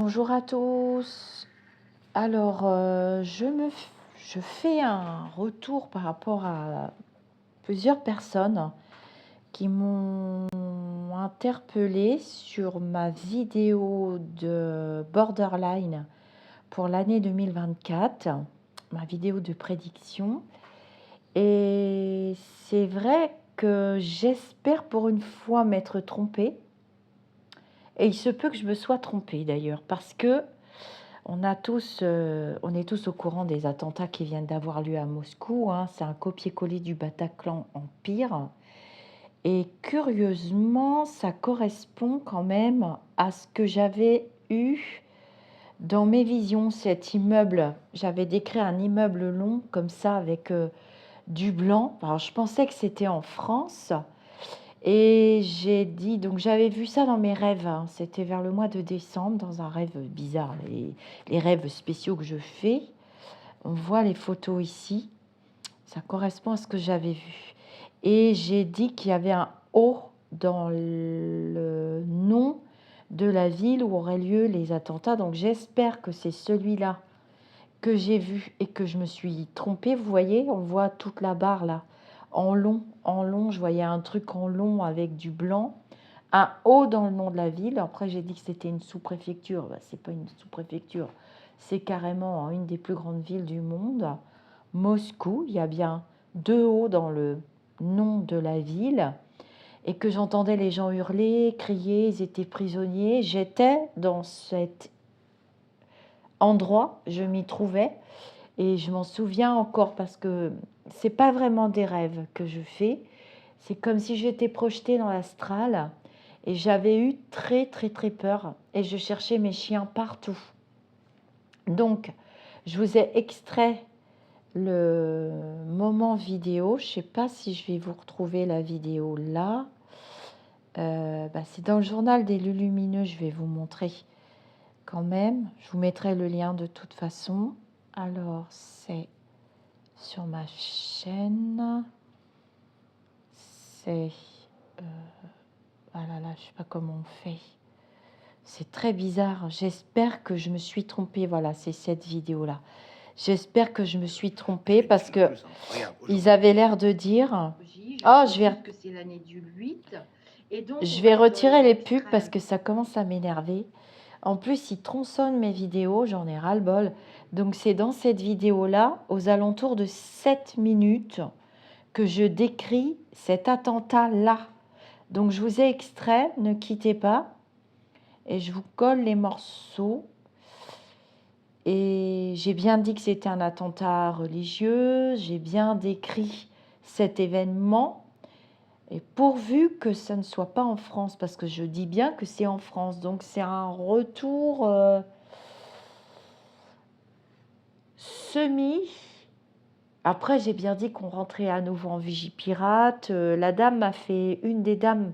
Bonjour à tous. Alors, je fais un retour par rapport à plusieurs personnes qui m'ont interpellée sur ma vidéo de Borderline pour l'année 2024, ma vidéo de prédiction. Et c'est vrai que j'espère pour une fois m'être trompée. Et il se peut que je me sois trompée d'ailleurs, parce que on est tous au courant des attentats qui viennent d'avoir lieu à Moscou, hein. C'est un copier-coller du Bataclan en pire. Et curieusement, ça correspond quand même à ce que j'avais eu dans mes visions. Cet immeuble, j'avais décrit un immeuble long comme ça avec du blanc. Alors je pensais que c'était en France. Et j'ai dit, donc j'avais vu ça dans mes rêves, hein. C'était vers le mois de décembre, dans un rêve bizarre, les rêves spéciaux que je fais. On voit les photos ici, ça correspond à ce que j'avais vu. Et j'ai dit qu'il y avait un O dans le nom de la ville où auraient lieu les attentats. Donc j'espère que c'est celui-là que j'ai vu et que je me suis trompée. Vous voyez, on voit toute la barre là, en long, je voyais un truc en long avec du blanc, un O dans le nom de la ville. Après, j'ai dit que c'était une sous-préfecture. Ben, c'est pas une sous-préfecture, c'est carrément une des plus grandes villes du monde. Moscou, il y a bien deux O dans le nom de la ville. Et que j'entendais les gens hurler, crier, ils étaient prisonniers. J'étais dans cet endroit, je m'y trouvais. Et je m'en souviens encore parce que c'est pas vraiment des rêves que je fais. C'est comme si j'étais projetée dans l'astral et j'avais eu très très très peur et je cherchais mes chiens partout. Donc, je vous ai extrait le moment vidéo. Je sais pas si je vais vous retrouver la vidéo là. C'est dans le journal des Lumineux, je vais vous montrer quand même. Je vous mettrai le lien de toute façon. Alors, c'est sur ma chaîne, c'est ah là là, je sais pas comment on fait, c'est très bizarre. J'espère que je me suis trompée. Voilà, c'est cette vidéo là. J'espère que je me suis trompée parce que ils avaient l'air de dire oh, je vais retirer les pubs parce que ça commence à m'énerver. En plus, ils tronçonnent mes vidéos, j'en ai ras-le-bol. Donc c'est dans cette vidéo là, aux alentours de 7 minutes, que je décris cet attentat-là. Donc je vous ai extrait, ne quittez pas, et je vous colle les morceaux. Et j'ai bien dit que c'était un attentat religieux, j'ai bien décrit cet événement, et pourvu que ça ne soit pas en France, parce que je dis bien que c'est en France, donc c'est un retour semi. Après, j'ai bien dit qu'on rentrait à nouveau en Vigipirate. La dame m'a fait, une des dames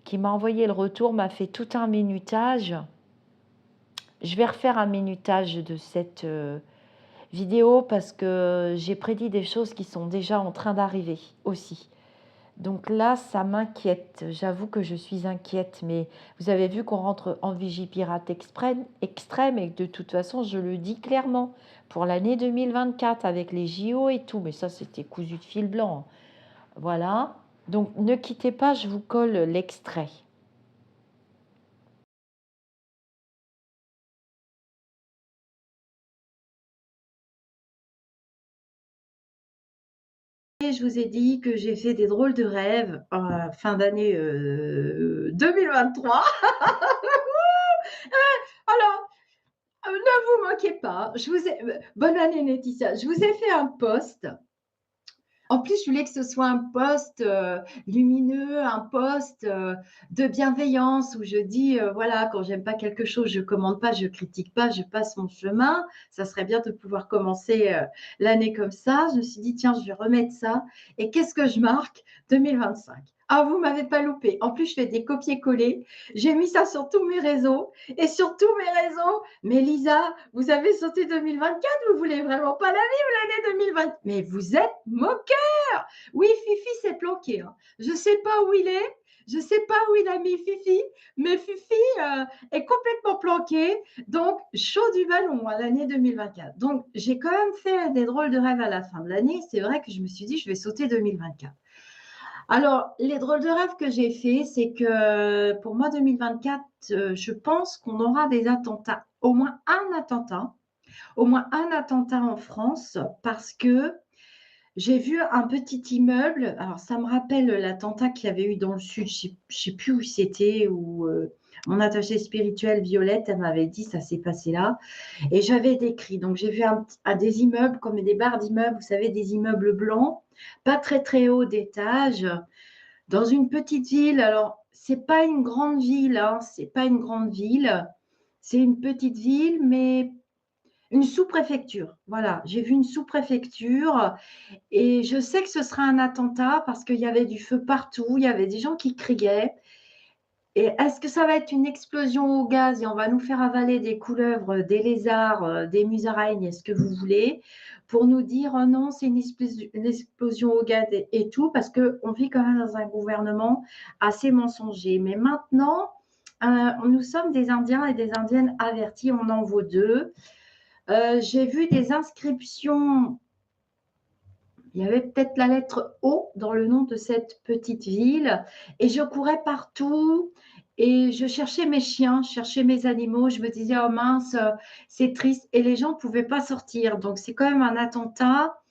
qui m'a envoyé le retour, m'a fait tout un minutage. Je vais refaire un minutage de cette vidéo parce que j'ai prédit des choses qui sont déjà en train d'arriver aussi. Donc là, ça m'inquiète. J'avoue que je suis inquiète, mais vous avez vu qu'on rentre en Vigipirate extrême et que de toute façon, je le dis clairement, pour l'année 2024 avec les JO et tout, mais ça, c'était cousu de fil blanc. Voilà. Donc, ne quittez pas, je vous colle l'extrait. Je vous ai dit que j'ai fait des drôles de rêves fin d'année 2023. Alors, ne vous moquez pas. Bonne année Laetitia. Je vous ai fait un post. En plus, je voulais que ce soit un post lumineux, un post de bienveillance où je dis, voilà, quand j'aime pas quelque chose, je commande pas, je critique pas, je passe mon chemin. Ça serait bien de pouvoir commencer l'année comme ça. Je me suis dit, tiens, je vais remettre ça. Et qu'est-ce que je marque 2025. Ah, vous m'avez pas loupé. En plus, je fais des copier-coller. J'ai mis ça sur tous mes réseaux. Et sur tous mes réseaux, mais Lisa, vous avez sauté 2024, vous voulez vraiment pas la vivre l'année 2020. Mais vous êtes moqueur. Oui, Fifi s'est planqué. Hein. Je ne sais pas où il est. Je ne sais pas où il a mis Fifi, mais Fifi est complètement planqué. Donc, chaud du ballon à l'année 2024. Donc, j'ai quand même fait des drôles de rêves à la fin de l'année. C'est vrai que je me suis dit, je vais sauter 2024. Alors, les drôles de rêves que j'ai fait, c'est que pour moi, 2024, je pense qu'on aura des attentats, au moins un attentat en France, parce que j'ai vu un petit immeuble. Alors, ça me rappelle l'attentat qu'il y avait eu dans le sud. Je ne sais plus où c'était, où mon attachée spirituelle, Violette, elle m'avait dit ça s'est passé là. Et j'avais décrit. Donc, j'ai vu des immeubles comme des barres d'immeubles, vous savez, des immeubles blancs, pas très très hauts d'étage, dans une petite ville. Alors, c'est pas une grande ville, hein, c'est pas une grande ville. C'est une petite ville, mais une sous-préfecture. Voilà, j'ai vu une sous-préfecture et je sais que ce sera un attentat parce qu'il y avait du feu partout, il y avait des gens qui criaient. Et est-ce que ça va être une explosion au gaz et on va nous faire avaler des couleuvres, des lézards, des musaraignes, ce que vous voulez, pour nous dire oh non, c'est une explosion au gaz et tout, parce qu'on vit quand même dans un gouvernement assez mensonger. Mais maintenant, nous sommes des Indiens et des Indiennes avertis, on en vaut deux. J'ai vu des inscriptions. Il y avait peut-être la lettre O dans le nom de cette petite ville. Et je courais partout et je cherchais mes chiens, je cherchais mes animaux. Je me disais, oh mince, c'est triste. Et les gens ne pouvaient pas sortir. Donc, c'est quand même un attentat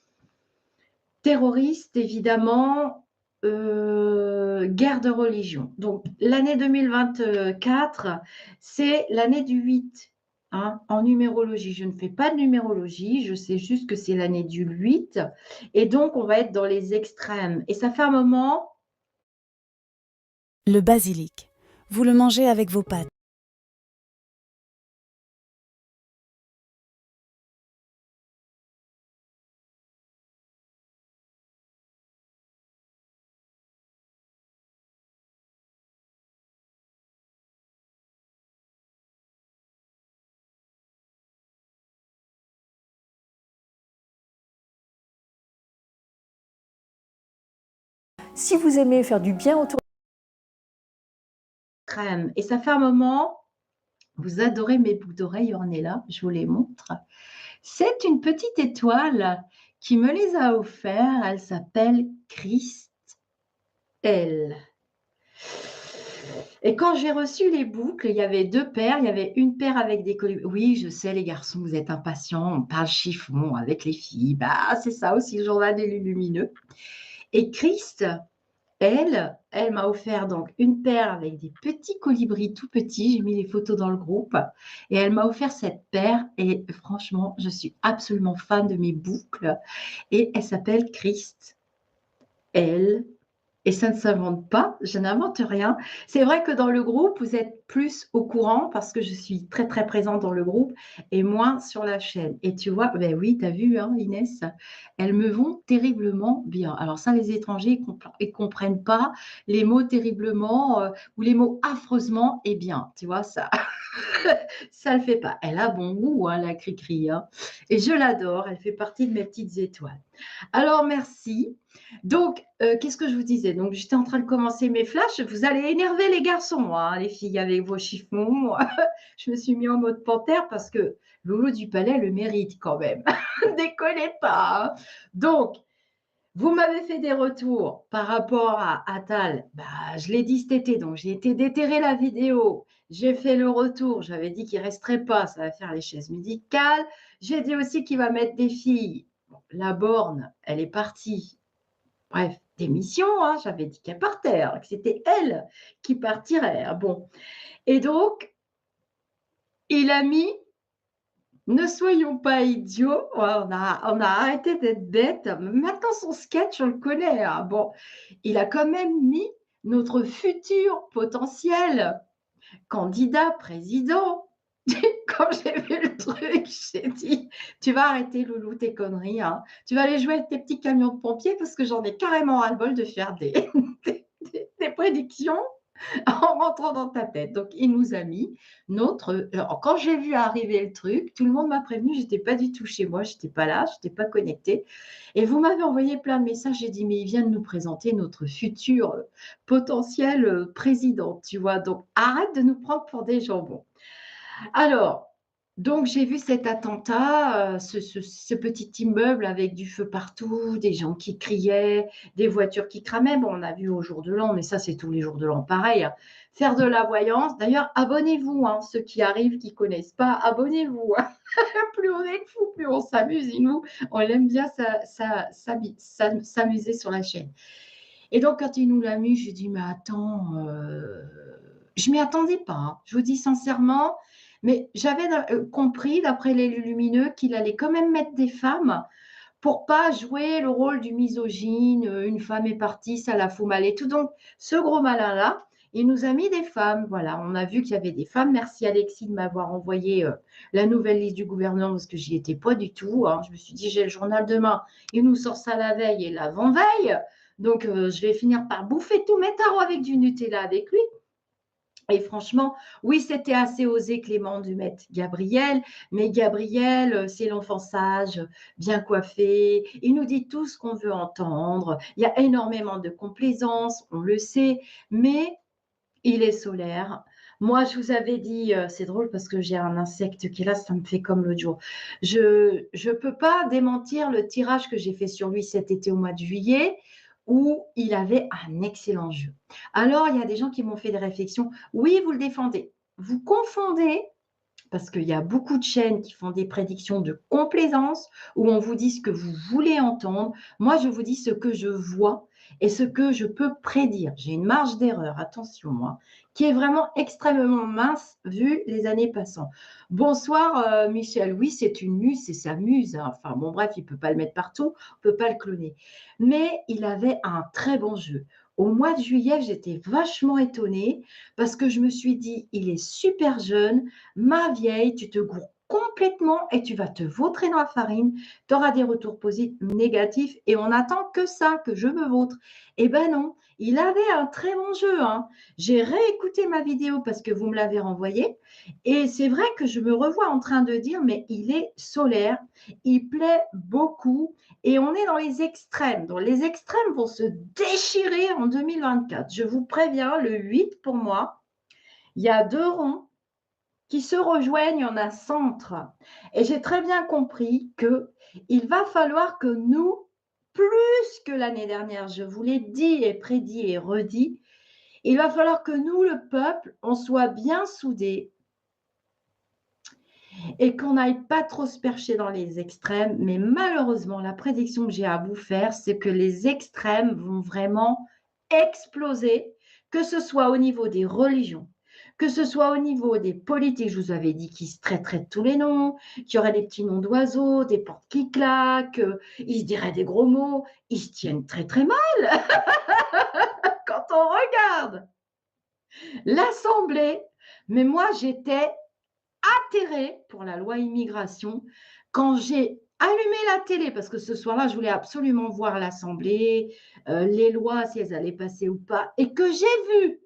terroriste, évidemment, guerre de religion. Donc, l'année 2024, c'est l'année du 8. Hein, en numérologie, je ne fais pas de numérologie, je sais juste que c'est l'année du 8. Et donc, on va être dans les extrêmes. Et ça fait un moment. Le basilic. Vous le mangez avec vos pâtes. Si vous aimez faire du bien autour Crème. Et ça fait un moment, vous adorez mes boucles d'oreilles ornées-là, je vous les montre. C'est une petite étoile qui me les a offerts. Elle s'appelle Christelle. Et quand j'ai reçu les boucles, il y avait deux paires. Il y avait une paire avec des colibris. Oui, je sais, les garçons, vous êtes impatients. On parle chiffon avec les filles. Bah, c'est ça aussi le journal des lumineux. Et Christ, elle m'a offert donc une paire avec des petits colibris tout petits. J'ai mis les photos dans le groupe. Et elle m'a offert cette paire. Et franchement, je suis absolument fan de mes boucles. Et elle s'appelle Christ. Elle. Et ça ne s'invente pas, je n'invente rien. C'est vrai que dans le groupe, vous êtes plus au courant parce que je suis très, très présente dans le groupe et moins sur la chaîne. Et tu vois, ben oui, tu as vu, hein, Inès, elles me vont terriblement bien. Alors ça, les étrangers, ils ne comprennent pas les mots terriblement ou les mots affreusement et bien. Tu vois, ça ça le fait pas. Elle a bon goût, hein, la cri-cri. Hein. Et je l'adore, elle fait partie de mes petites étoiles. Alors, merci. Donc, qu'est-ce que je vous disais? Donc, j'étais en train de commencer mes flashs. Vous allez énerver les garçons, hein, les filles, avec vos chiffons. Je me suis mis en mode panthère parce que Lolo du Palais le mérite quand même. Décollez pas. Hein. Donc, vous m'avez fait des retours par rapport à Attal. Bah, je l'ai dit cet été, donc j'ai été déterrer la vidéo. J'ai fait le retour. J'avais dit qu'il ne resterait pas, ça va faire les chaises médicales. J'ai dit aussi qu'il va mettre des filles. Bon, la borne, elle est partie. Bref, démission, hein, j'avais dit qu'elle partait, que c'était elle qui partirait. Hein, bon. Et donc, il a mis ne soyons pas idiots. Ouais, on a arrêté d'être bêtes. Maintenant, son sketch, on le connaît. Hein. Bon, il a quand même mis notre futur potentiel candidat président. Quand j'ai vu le truc, j'ai dit tu vas arrêter, Loulou, tes conneries. Hein. Tu vas aller jouer avec tes petits camions de pompiers parce que j'en ai carrément ras-le-bol de faire des prédictions. en rentrant dans ta tête. Donc, il nous a mis notre. Alors, quand j'ai vu arriver le truc, tout le monde m'a prévenu, j'étais pas du tout chez moi, j'étais pas là, j'étais pas connectée. Et vous m'avez envoyé plein de messages. J'ai dit, mais il vient de nous présenter notre futur potentiel président, tu vois. Donc, arrête de nous prendre pour des jambons. Alors, donc j'ai vu cet attentat, ce petit immeuble avec du feu partout, des gens qui criaient, des voitures qui cramaient. Bon, on a vu au jour de l'an, mais ça, c'est tous les jours de l'an pareil, hein. Faire de la voyance. D'ailleurs, abonnez-vous, hein, ceux qui arrivent, qui ne connaissent pas, abonnez-vous, hein. Plus on est fous, plus on s'amuse. Et nous, on aime bien s'amuser sur la chaîne. Et donc, quand il nous l'a mis, j'ai dit, mais attends, je ne m'y attendais pas, hein. Je vous dis sincèrement, mais j'avais compris, d'après les lumineux, qu'il allait quand même mettre des femmes pour pas jouer le rôle du misogyne, une femme est partie, ça la fout mal et tout. Donc, ce gros malin-là, il nous a mis des femmes. Voilà, on a vu qu'il y avait des femmes. Merci Alexis de m'avoir envoyé la nouvelle liste du gouvernement parce que j'y étais pas du tout, hein. Je me suis dit, j'ai le journal demain. Il nous sort ça la veille et l'avant-veille. Donc, je vais finir par bouffer tous mes tarots avec du Nutella avec lui. Et franchement, oui, c'était assez osé, Clément, de mettre Gabriel. Mais Gabriel, c'est l'enfant sage, bien coiffé. Il nous dit tout ce qu'on veut entendre. Il y a énormément de complaisance, on le sait. Mais il est solaire. Moi, je vous avais dit, c'est drôle parce que j'ai un insecte qui est là, ça me fait comme l'autre jour. Je ne peux pas démentir le tirage que j'ai fait sur lui cet été au mois de juillet, où il avait un excellent jeu. Alors, il y a des gens qui m'ont fait des réflexions. Oui, vous le défendez. Vous confondez, parce qu'il y a beaucoup de chaînes qui font des prédictions de complaisance, où on vous dit ce que vous voulez entendre. Moi, je vous dis ce que je vois et ce que je peux prédire. J'ai une marge d'erreur, attention, moi, qui est vraiment extrêmement mince vu les années passant. Bonsoir, Michel. Oui, c'est une muse, c'est sa muse, hein. Enfin, bon, bref, il ne peut pas le mettre partout, on ne peut pas le cloner. Mais il avait un très bon jeu. Au mois de juillet, j'étais vachement étonnée parce que je me suis dit, il est super jeune, ma vieille, tu te gourres complètement et tu vas te vautrer dans la farine, tu auras des retours positifs, négatifs et on n'attend que ça, que je me vautre. Eh ben non, il avait un très bon jeu, hein. J'ai réécouté ma vidéo parce que vous me l'avez renvoyée et c'est vrai que je me revois en train de dire, mais il est solaire, il plaît beaucoup et on est dans les extrêmes. Donc les extrêmes vont se déchirer en 2024. Je vous préviens, le 8 pour moi, il y a 2 ronds qui se rejoignent en un centre. Et j'ai très bien compris qu'il va falloir que nous, plus que l'année dernière, je vous l'ai dit et prédit et redit, il va falloir que nous, le peuple, on soit bien soudés et qu'on n'aille pas trop se percher dans les extrêmes. Mais malheureusement, la prédiction que j'ai à vous faire, c'est que les extrêmes vont vraiment exploser, que ce soit au niveau des religions, que ce soit au niveau des politiques. Je vous avais dit qu'ils se traiteraient de tous les noms, qu'il y aurait des petits noms d'oiseaux, des portes qui claquent, ils se diraient des gros mots, ils se tiennent très très mal. Quand on regarde l'Assemblée, mais moi j'étais atterrée pour la loi immigration quand j'ai allumé la télé, parce que ce soir-là, je voulais absolument voir l'Assemblée, les lois, si elles allaient passer ou pas, et que j'ai vu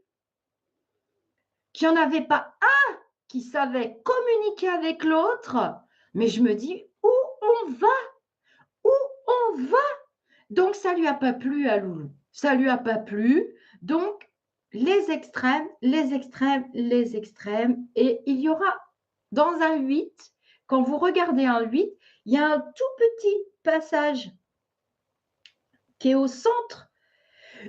qu'il n'y en avait pas un qui savait communiquer avec l'autre, mais je me dis, où on va? Où on va? Donc, ça ne lui a pas plu à Loulou. Ça ne lui a pas plu. Donc, les extrêmes, les extrêmes, les extrêmes. Et il y aura dans un 8, quand vous regardez un 8, il y a un tout petit passage qui est au centre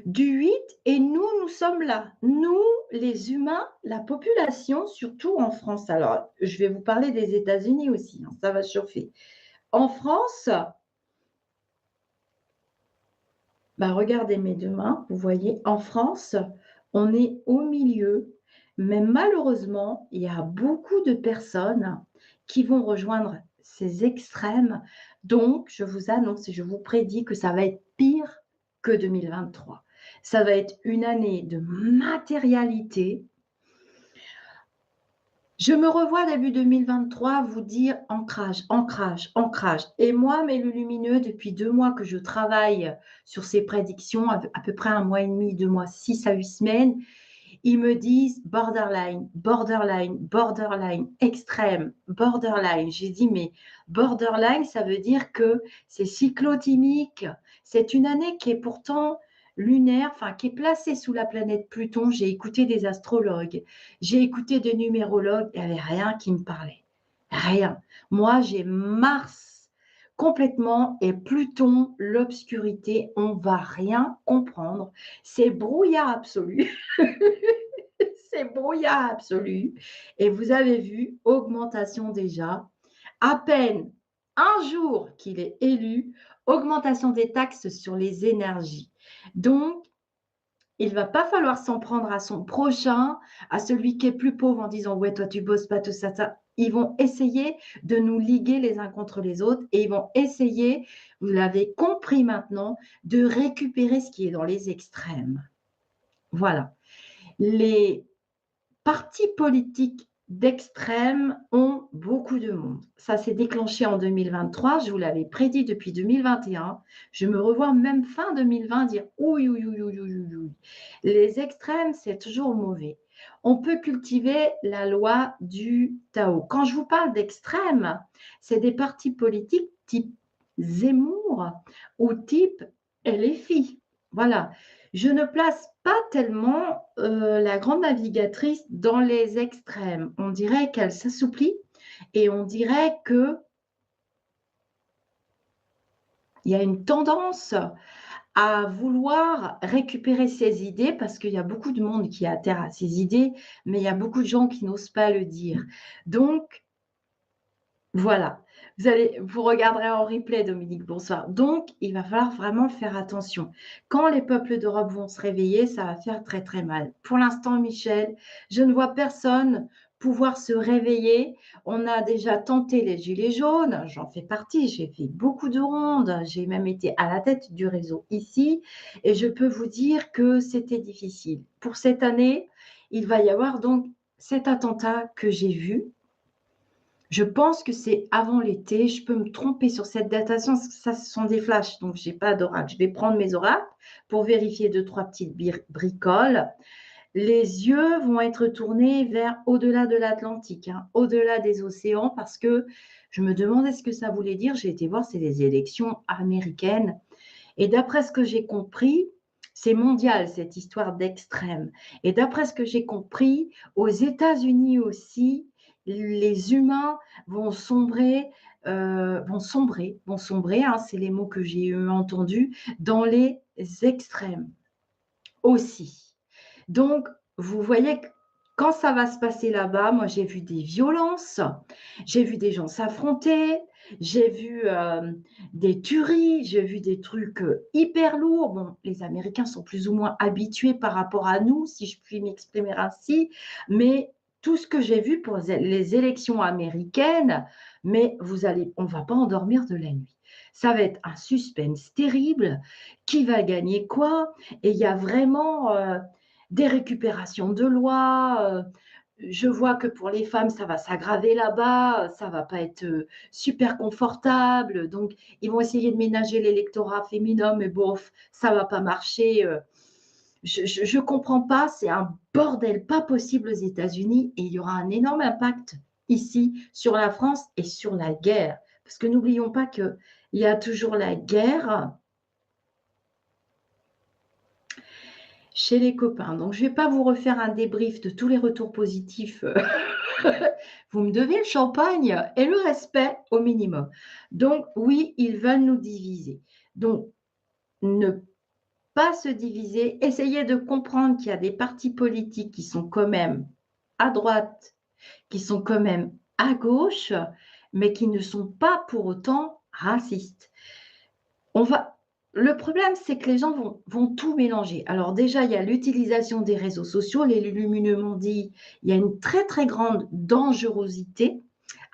du 8 et nous sommes là. Nous, les humains, la population, surtout en France. Alors, je vais vous parler des États-Unis aussi, hein, ça va chauffer. En France, regardez mes deux mains, vous voyez, en France, on est au milieu, mais malheureusement, il y a beaucoup de personnes qui vont rejoindre ces extrêmes. Donc, je vous annonce et je vous prédis que ça va être pire que 2023. Ça va être une année de matérialité. Je me revois début 2023 vous dire ancrage, ancrage, ancrage. Et moi, mes lumineux, depuis 2 mois que je travaille sur ces prédictions, à peu près 1 mois et demi, 2 mois, 6 à 8 semaines, Ils me disent borderline, borderline, borderline, extrême, borderline. J'ai dit, mais borderline, ça veut dire que c'est cyclotimique. C'est une année qui est pourtant lunaire, enfin qui est placée sous la planète Pluton. J'ai écouté des astrologues, j'ai écouté des numérologues, il n'y avait rien qui me parlait. Rien. Moi, j'ai Mars complètement et Pluton, l'obscurité, on ne va rien comprendre. C'est brouillard absolu. C'est brouillard absolu. Et vous avez vu, augmentation déjà. À peine un jour qu'il est élu, augmentation des taxes sur les énergies. Donc, il ne va pas falloir s'en prendre à son prochain, à celui qui est plus pauvre en disant « Ouais, toi, tu bosses pas, tout ça, ça. » Ils vont essayer de nous liguer les uns contre les autres et ils vont essayer, vous l'avez compris maintenant, de récupérer ce qui est dans les extrêmes. Voilà. Les partis politiques d'extrême ont beaucoup de monde. Ça s'est déclenché en 2023, je vous l'avais prédit depuis 2021. Je me revois même fin 2020 dire oui, oui, oui, oui, oui, oui. Les extrêmes, c'est toujours mauvais. On peut cultiver la loi du Tao. Quand je vous parle d'extrême, c'est des partis politiques type Zemmour ou type LFI. Voilà. Je ne place pas tellement la grande navigatrice dans les extrêmes. On dirait qu'elle s'assouplit et on dirait qu'il y a une tendance à vouloir récupérer ses idées parce qu'il y a beaucoup de monde qui adhère à ses idées, mais il y a beaucoup de gens qui n'osent pas le dire. Donc, voilà. Vous regarderez en replay, Dominique, bonsoir. Donc, il va falloir vraiment faire attention. Quand les peuples d'Europe vont se réveiller, ça va faire très, très mal. Pour l'instant, Michel, je ne vois personne pouvoir se réveiller. On a déjà tenté les gilets jaunes, j'en fais partie, j'ai fait beaucoup de rondes, j'ai même été à la tête du réseau ici, et je peux vous dire que c'était difficile. Pour cette année, il va y avoir donc cet attentat que j'ai vu. Je pense que c'est avant l'été. Je peux me tromper sur cette datation. Ça, ce sont des flashs, donc je n'ai pas d'oracle. Je vais prendre mes oracles pour vérifier 2-3 petites bricoles. Les yeux vont être tournés vers au-delà de l'Atlantique, au-delà des océans, parce que je me demandais ce que ça voulait dire. J'ai été voir, c'est les élections américaines. Et d'après ce que j'ai compris, c'est mondial, cette histoire d'extrême. Et d'après ce que j'ai compris, aux États-Unis aussi, les humains vont sombrer, c'est les mots que j'ai entendus, dans les extrêmes aussi. Donc, vous voyez que quand ça va se passer là-bas, moi j'ai vu des violences, j'ai vu des gens s'affronter, j'ai vu des tueries, j'ai vu des trucs hyper lourds. Bon, les Américains sont plus ou moins habitués par rapport à nous, si je puis m'exprimer ainsi, mais tout ce que j'ai vu pour les élections américaines, mais on ne va pas endormir de la nuit. Ça va être un suspense terrible. Qui va gagner quoi? Et il y a vraiment des récupérations de lois. Je vois que pour les femmes, ça va s'aggraver là-bas. Ça ne va pas être super confortable. Donc, ils vont essayer de ménager l'électorat féminin, mais bof, ça ne va pas marcher. Je ne comprends pas. C'est un bordel pas possible aux États-Unis et il y aura un énorme impact ici sur la France et sur la guerre. Parce que n'oublions pas qu'il y a toujours la guerre chez les copains. Donc, je ne vais pas vous refaire un débrief de tous les retours positifs. Vous me devez le champagne et le respect au minimum. Donc, oui, ils veulent nous diviser. Donc, ne pas se diviser. Essayez de comprendre qu'il y a des partis politiques qui sont quand même à droite, qui sont quand même à gauche, mais qui ne sont pas pour autant racistes. Le problème, c'est que les gens vont tout mélanger. Alors déjà, il y a l'utilisation des réseaux sociaux. Les lumineux m'ont dit il y a une très, très grande dangerosité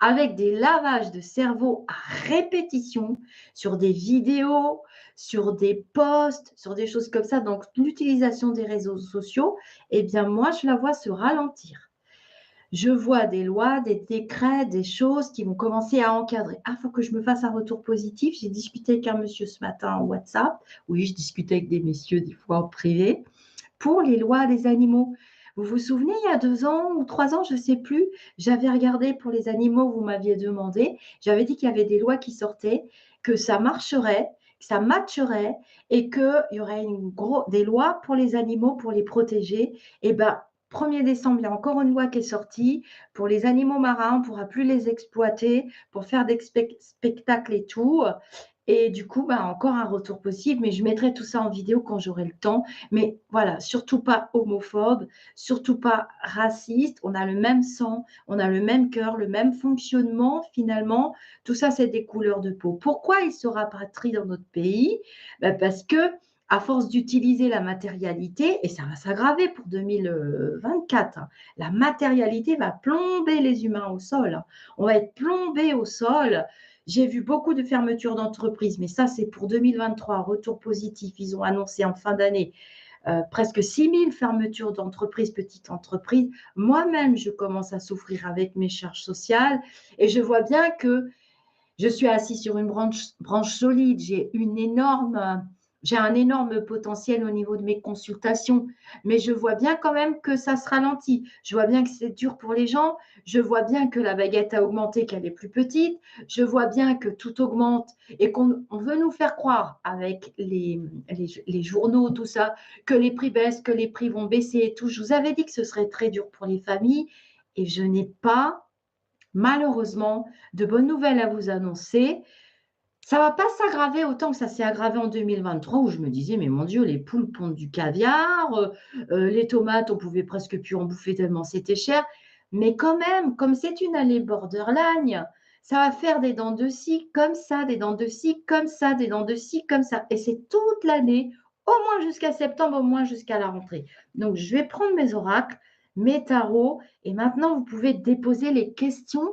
avec des lavages de cerveau à répétition sur des vidéos, sur des posts, sur des choses comme ça. Donc, l'utilisation des réseaux sociaux, eh bien, moi, je la vois se ralentir. Je vois des lois, des décrets, des choses qui vont commencer à encadrer. Ah, il faut que je me fasse un retour positif. J'ai discuté avec un monsieur ce matin en WhatsApp. Oui, je discutais avec des messieurs des fois en privé pour les lois des animaux. Vous vous souvenez, il y a 2 ans ou 3 ans, je ne sais plus, j'avais regardé pour les animaux, vous m'aviez demandé, j'avais dit qu'il y avait des lois qui sortaient, que ça marcherait, que ça matcherait et qu'il y aurait des lois pour les animaux, pour les protéger. Et bien, 1er décembre, il y a encore une loi qui est sortie pour les animaux marins, on ne pourra plus les exploiter pour faire des spectacles et tout. Et du coup, encore un retour possible, mais je mettrai tout ça en vidéo quand j'aurai le temps. Mais voilà, surtout pas homophobe, surtout pas raciste. On a le même sang, on a le même cœur, le même fonctionnement finalement. Tout ça, c'est des couleurs de peau. Pourquoi ils se rapatrient dans notre pays? Parce que à force d'utiliser la matérialité, et ça va s'aggraver pour 2024, la matérialité va plomber les humains au sol. On va être plombé au sol. J'ai vu beaucoup de fermetures d'entreprises, mais ça, c'est pour 2023. Retour positif, ils ont annoncé en fin d'année presque 6000 fermetures d'entreprises, petites entreprises. Moi-même, je commence à souffrir avec mes charges sociales et je vois bien que je suis assise sur une branche solide. J'ai un énorme potentiel au niveau de mes consultations, mais je vois bien quand même que ça se ralentit. Je vois bien que c'est dur pour les gens. Je vois bien que la baguette a augmenté, qu'elle est plus petite. Je vois bien que tout augmente et qu'on veut nous faire croire avec les journaux, tout ça, que les prix baissent, que les prix vont baisser et tout. Je vous avais dit que ce serait très dur pour les familles et je n'ai pas, malheureusement, de bonnes nouvelles à vous annoncer. Ça ne va pas s'aggraver autant que ça s'est aggravé en 2023 où je me disais, mais mon Dieu, les poules pondent du caviar, les tomates, on pouvait presque plus en bouffer tellement c'était cher. Mais quand même, comme c'est une année borderline, ça va faire des dents de scie comme ça, des dents de scie comme ça, des dents de scie comme ça. Et c'est toute l'année, au moins jusqu'à septembre, au moins jusqu'à la rentrée. Donc, je vais prendre mes oracles, mes tarots, et maintenant, vous pouvez déposer les questions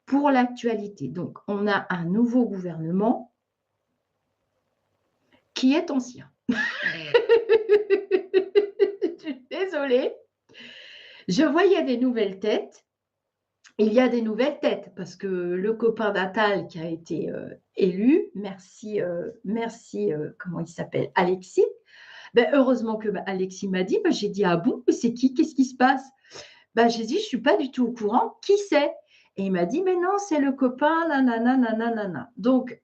pour l'actualité. Donc, on a un nouveau gouvernement qui est ancien. Je suis désolée. Je voyais des nouvelles têtes. Il y a des nouvelles têtes parce que le copain d'Attal qui a été élu, merci, comment il s'appelle, Alexis. Heureusement que Alexis m'a dit, j'ai dit, ah bon, c'est qui? Qu'est-ce qui se passe? J'ai dit, je ne suis pas du tout au courant. Qui c'est? Et il m'a dit, mais non, c'est le copain, nanana, nanana. Donc,